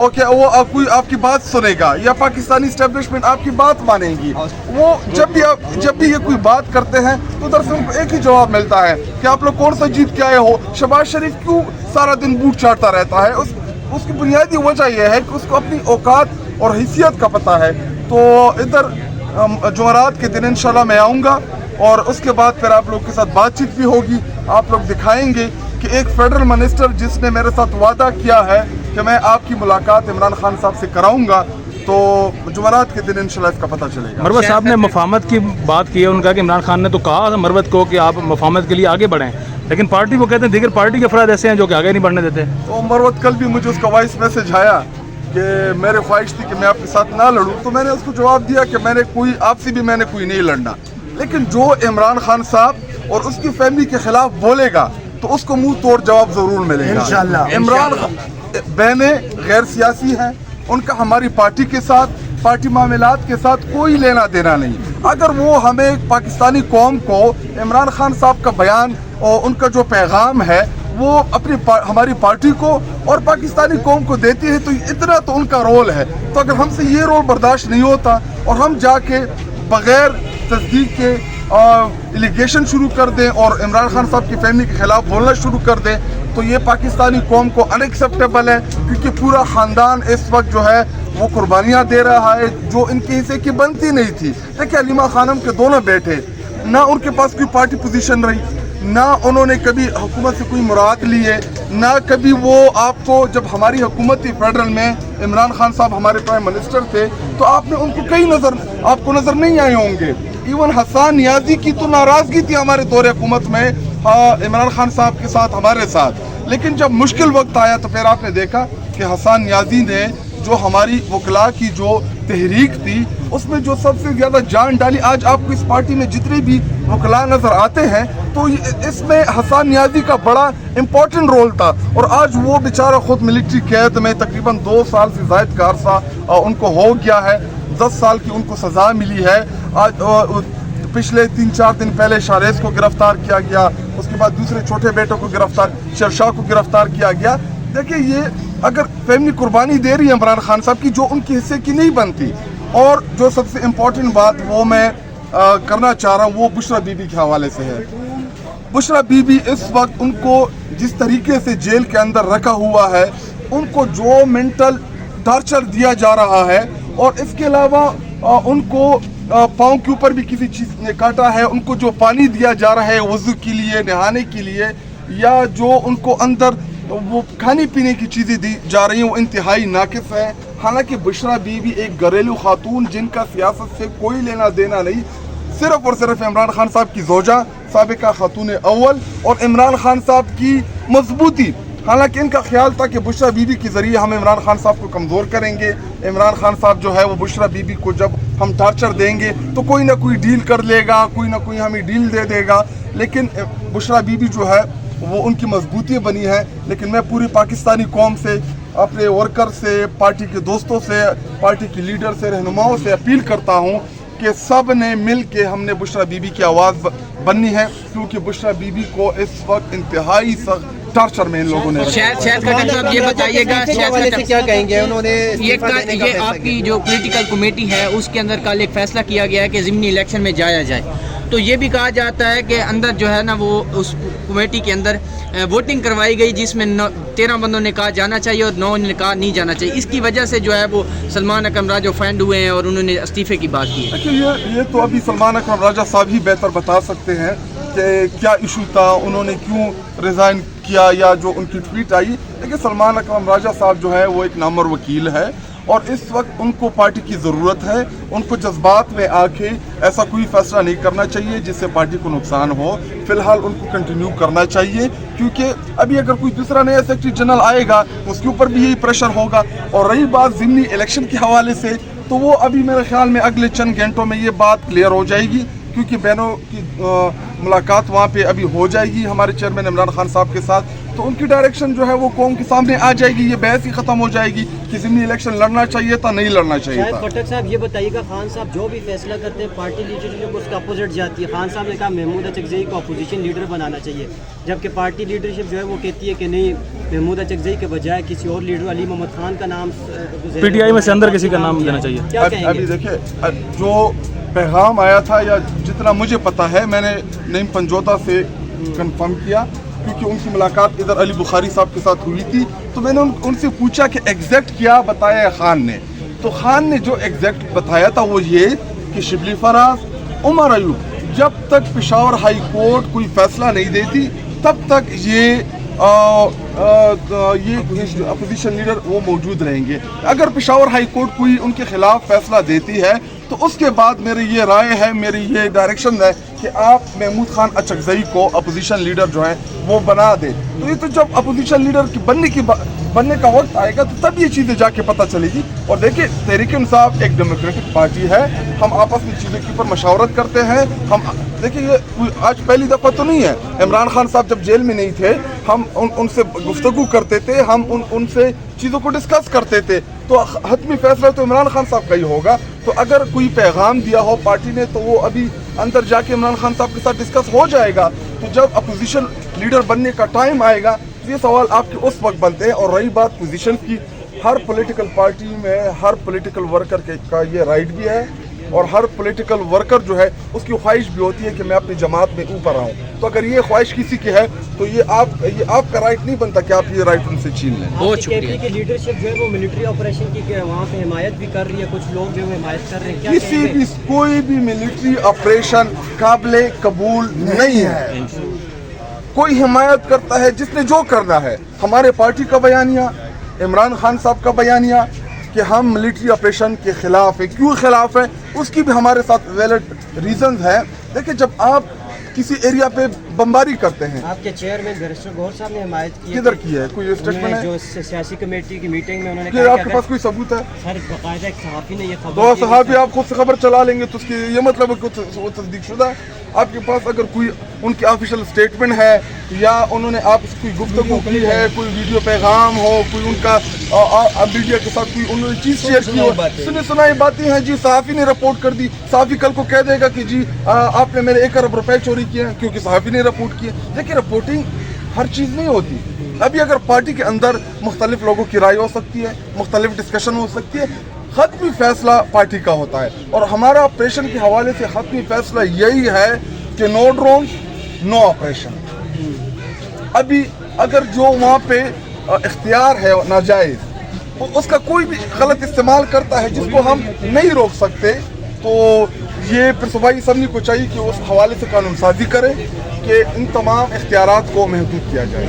Okay, वो कोई आपकी बात सुनेगा या पाकिस्तानी इस्टेब्लिशमेंट आपकी बात मानेगी। वो जब भी ये कोई बात करते हैं तो उधर से उनको एक ही जवाब मिलता है कि आप लोग कौन सा जीत के आए हो, शहबाज शरीफ क्यों सारा दिन बूट चाटता रहता है। उसकी बुनियादी वजह यह है कि उसको अपनी औकात और हैसियत का पता है। तो इधर जुमेरात के दिन इंशाल्लाह मैं आऊँगा और उसके बाद फिर आप लोग के साथ बातचीत भी होगी। आप लोग दिखाएंगे कि एक फेडरल मिनिस्टर जिसने मेरे साथ वादा किया है कि मैं आपकी मुलाकात इमरान खान साहब से कराऊंगा, तो जुमेरात के दिन इंशाल्लाह इसका पता चलेगा। मरवत साहब ने मफाहमत की बात की है, उनका कि इमरान खान ने तो कहा मरवत को कि आप मफाहमत के लिए आगे बढ़ें, लेकिन पार्टी वो कहते हैं दीगर पार्टी के अफराद ऐसे हैं जो कि आगे नहीं बढ़ने देते। तो मरवत कल भी मुझे उसका वॉइस मैसेज आया कि मेरे ख्वाहिश थी कि मैं आपके साथ ना लड़ूं, तो मैंने उसको जवाब दिया कि मैंने कोई आपसे भी मैंने कोई नहीं लड़ना, लेकिन जो इमरान खान साहब और उसकी फैमिली के खिलाफ बोलेगा तो उसको मुंह तोड़ जवाब जरूर मिलेगा इंशाल्लाह। इमरान बहनें गैर सियासी हैं, उनका हमारी पार्टी के साथ, पार्टी मामलात के साथ कोई लेना देना नहीं। अगर वो हमें पाकिस्तानी कौम को इमरान खान साहब का बयान और उनका जो पैगाम है वो अपनी हमारी पार्टी को और पाकिस्तानी कौम को देती है तो इतना तो उनका रोल है। तो अगर हमसे ये रोल बर्दाश्त नहीं होता और हम जाके बगैर तस्दीक के एलिगेशन शुरू कर दें और इमरान खान साहब की फैमिली के खिलाफ बोलना शुरू कर दें, तो ये पाकिस्तानी कौम को अनएक्सेप्टेबल है, क्योंकि पूरा ख़ानदान इस वक्त जो है वो कुर्बानियाँ दे रहा है जो इनके हिस्से की बनती नहीं थी। देखिए हलीमा खानम के दोनों बेटे, ना उनके पास कोई पार्टी पोजीशन रही, ना उन्होंने कभी हुकूमत से कोई मुराद ली है, ना कभी वो आपको, जब हमारी हुकूमत थी फेडरल में, इमरान खान साहब हमारे प्राइम मिनिस्टर थे, तो आपने उनको कई आपको नज़र नहीं आए होंगे। इवन हसन नियाजी की तो नाराज़गी थी हमारे दौरे हुकूमत में इमरान खान साहब के साथ, हमारे साथ, लेकिन जब मुश्किल वक्त आया तो फिर आपने देखा कि हसन नियाजी ने जो हमारी वकला की जो तहरीक थी उसमें जो सबसे ज़्यादा जान डाली। आज आपको इस पार्टी में जितने भी वकला नज़र आते हैं तो इसमें हसन नियाजी का बड़ा इम्पोर्टेंट रोल था, और आज वो बेचारा खुद मिलिट्री कैद में तकरीबन 2 साल से ज़ायद का अरसा उनको हो गया है, 10 साल की उनको सज़ा मिली है। आज पिछले 3-4 दिन पहले शारेस को गिरफ्तार किया गया, उसके बाद दूसरे छोटे बेटों को गिरफ्तार, शेरशाह को गिरफ्तार किया गया। देखिए ये अगर फैमिली कुर्बानी दे रही है इमरान खान साहब की जो उनके हिस्से की नहीं बनती, और जो सबसे इम्पोर्टेंट बात वो मैं करना चाह रहा हूँ वो बुशरा बीबी के हवाले से है। बुशरा बीबी इस वक्त उनको जिस तरीके से जेल के अंदर रखा हुआ है, उनको जो मेंटल टॉर्चर दिया जा रहा है, और इसके अलावा उनको पाँव के ऊपर भी किसी चीज़ ने काटा है, उनको जो पानी दिया जा रहा है वज़ू के लिए, नहाने के लिए, या जो उनको अंदर वो खाने पीने की चीज़ें दी जा रही हैं वो इंतहाई नाकिस है। हालांकि बुशरा बीबी एक घरेलू खातून जिनका सियासत से कोई लेना देना नहीं, सिर्फ और सिर्फ इमरान खान साहब की ज़ौजा, साबिका खातून अव्वल, और इमरान खान साहब की मजबूती। हालांकि इनका ख्याल था कि बुशरा बीबी के ज़रिए हम इमरान खान साहब को कमज़ोर करेंगे, इमरान खान साहब जो है वो बुशरा बीबी को जब हम टार्चर देंगे तो कोई ना कोई डील कर लेगा, कोई ना कोई हमें डील दे देगा। लेकिन बुशरा बीबी जो है वो उनकी मजबूती बनी है। लेकिन मैं पूरी पाकिस्तानी कौम से, अपने वर्कर से, पार्टी के दोस्तों से, पार्टी की लीडर से, रहनुमाओं से अपील करता हूँ कि सब ने मिल के हमने बुशरा बीबी की आवाज़ बननी है, क्योंकि बुशरा बीबी को इस वक्त इंतहाई सख्त टॉर्चर में इन लोगों ने। शायद साहब ये बताइएगा क्या कहेंगे उन्होंने, ये आपकी जो पॉलिटिकल कमेटी है उसके अंदर कल एक फैसला किया गया है कि ज़िमनी इलेक्शन में जाया जाए, तो ये भी कहा जाता है कि अंदर जो है ना वो उस कमेटी के अंदर वोटिंग करवाई गई जिसमें 13 बंदों ने कहा जाना चाहिए और 9 ने कहा नहीं जाना चाहिए। इसकी वजह से जो है वो सलमान अकरम राजा फाइंड हुए हैं और उन्होंने इस्तीफे की बात की है। देखिए ये तो अभी सलमान अकरम राजा साहब ही बेहतर बता सकते हैं कि क्या इशू था, उन्होंने क्यों रिज़ाइन किया, या जो उनकी ट्वीट आई। देखिए सलमान अकरम राजा साहब जो है वो एक नामवर वकील है, और इस वक्त उनको पार्टी की ज़रूरत है। उनको जज्बात में आके ऐसा कोई फैसला नहीं करना चाहिए जिससे पार्टी को नुकसान हो। फ़िलहाल उनको कंटिन्यू करना चाहिए, क्योंकि अभी अगर कोई दूसरा नया सेक्रेटरी जनरल आएगा उसके ऊपर भी यही प्रेशर होगा। और रही बात ज़िमनी इलेक्शन के हवाले से, तो वो अभी मेरे ख्याल में अगले चंद घंटों में ये बात क्लियर हो जाएगी, क्योंकि बहनों की मुलाकात वहाँ पे अभी हो जाएगी हमारे चेयरमैन इमरान खान साहब के साथ। तो उनकी डायरेक्शन जो है वो कौम के सामने आ जाएगी, ये बहस ही खत्म हो जाएगी कि ज़िमनी इलेक्शन लड़ना चाहिए था, नहीं लड़ना चाहिए शायद था। खट्टक साहब ये बताइएगा, खान साहब जो भी फैसला करते हैं पार्टी लीडरशिप उसका अपोजिट जाती है। खान साहब ने कहा महमूद अचकज़ई को अपोजिशन लीडर बनाना चाहिए, जबकि पार्टी लीडरशिप जो है वो कहती है कि नहीं, महमूद अचकज़ई के बजाय किसी और लीडर अली मोहम्मद खान का नाम PTI में से अंदर किसी का नाम देना चाहिए। क्या अभी कहेंगे? देखिए, जो पैगाम आया था या जितना मुझे पता है, मैंने नईम पंजोता से कंफर्म किया क्योंकि उनकी मुलाकात इधर अली बुखारी साहब के साथ हुई थी, तो मैंने उनसे पूछा कि एग्जैक्ट क्या बताया है खान ने। तो खान ने जो एग्जैक्ट बताया था वो ये कि शिबली फराज, उमर अयूब जब तक पेशावर हाई कोर्ट कोई फैसला नहीं देती तब तक ये अपोजिशन लीडर वो मौजूद रहेंगे। अगर पेशावर हाई कोर्ट कोई उनके खिलाफ फैसला देती है तो उसके बाद मेरी ये राय है, मेरी ये डायरेक्शन है कि आप महमूद खान अचकज़ई को अपोजिशन लीडर जो है वो बना दे। तो ये तो जब अपोजिशन लीडर बनने का वक्त आएगा तो तब ये चीज़ें जाके पता चलेगी। और देखिए, तहरीक इंसाफ एक डेमोक्रेटिक पार्टी है, हम आपस में चीज़ों के ऊपर मशावरत करते हैं। हम देखिए, ये आज पहली दफ़ा तो नहीं है। इमरान खान साहब जब जेल में नहीं थे, हम उनसे गुफ्तगू करते थे, हम उनसे चीज़ों को डिस्कस करते थे, तो हतमी फैसला तो इमरान खान साहब का ही होगा। तो अगर कोई पैगाम दिया हो पार्टी ने तो वो अभी अंदर जाके इमरान खान साहब के साथ डिस्कस हो जाएगा। तो जब अपोजिशन लीडर बनने का टाइम आएगा तो ये सवाल आपके उस वक्त बनते हैं। और रही बात पोजीशन की, हर पॉलिटिकल पार्टी में हर पॉलिटिकल वर्कर का ये राइट भी है, और हर पॉलिटिकल वर्कर जो है उसकी ख्वाहिश भी होती है कि मैं अपनी जमात में ऊपर आऊँ। तो अगर ये ख्वाहिश किसी की है तो ये आपका राइट नहीं बनता कि आप ये राइट उनसे छीन लें। बहुत शुक्रिया। की लीडरशिप जो है वो मिलिट्री ऑपरेशन की वहाँ पे हिमायत भी कर रही है, कुछ लोग जो है हिमायत कर रहे हैं, क्या किसी भी कोई भी मिलिट्री ऑपरेशन काबिले कबूल नहीं है। कोई हिमायत करता है जिसने जो करना है। हमारे पार्टी का बयानिया, इमरान खान साहब का बयानिया कि हम मिलिट्री ऑपरेशन के खिलाफ है, क्यों खिलाफ है उसकी भी हमारे साथ वैलिड रीजंस है। देखिए, जब आप किसी एरिया पे बमबारी करते हैं, आपके चेयरमैन बैरिस्टर गौहर साहब ने हिमायत की किधर की है, कोई स्टेटमेंट है जो सियासी कमेटी की मीटिंग में उन्होंने कि कहा आपके पास कोई सबूत है? सर बाकायदा एक सहाफ़ी ने ये खबर दो सहाफ़ी आप खुद से खबर चला लेंगे तो उसकी ये मतलब है कि वो तस्दीक शुदा है। आपके पास अगर कोई उनकी ऑफिशियल स्टेटमेंट है या उन्होंने आपसे कोई गुफ्तगू की है, कोई वीडियो पैगाम हो, कोई उनका मीडिया के साथ कोई उन्होंने चीज़ शेयर की हो, सुनी सुनाई बातें हैं जी, सहाफ़ी ने रिपोर्ट कर दी। सहाफ़ी कल को कह देगा कि जी आपने मेरे 1 अरब रुपए चोरी किए हैं क्योंकि सहाफ़ी ने रिपोर्ट किए। देखिए, रिपोर्टिंग हर चीज़ नहीं होती। अभी अगर पार्टी के अंदर मुख्तलिफ लोगों की राय हो सकती है, मुख्तलिफ डिस्कशन हो सकती है, ख़त्मी फैसला पार्टी का होता है। और हमारा ऑपरेशन के हवाले से ख़त्मी फैसला यही है कि नो ड्रोन नो ऑपरेशन। अभी अगर जो वहाँ पे इख्तियार है नाजायज़, तो उसका कोई भी गलत इस्तेमाल करता है जिसको हम नहीं रोक सकते, तो ये फिर सूबाई असम्बली को चाहिए कि उस हवाले से कानून साजी करे कि इन तमाम इख्तियारात को महदूद किया जाए।